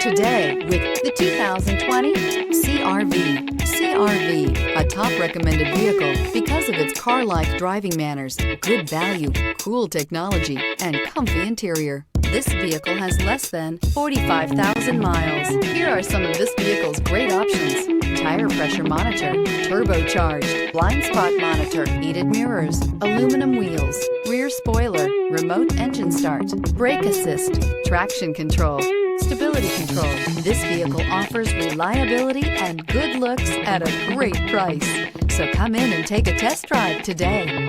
today with the 2020 CR-V. CR-V, a top recommended vehicle because of its car-like driving manners, good value, cool technology, and comfy interior. This vehicle has less than 45,000 miles. Here are some of this vehicle's great options: tire pressure monitor, turbocharged, blind spot monitor, heated mirrors, aluminum wheels, rear spoiler, remote engine start, brake assist, traction control, stability control. This vehicle offers reliability and good looks at a great price. So come in and take a test drive today.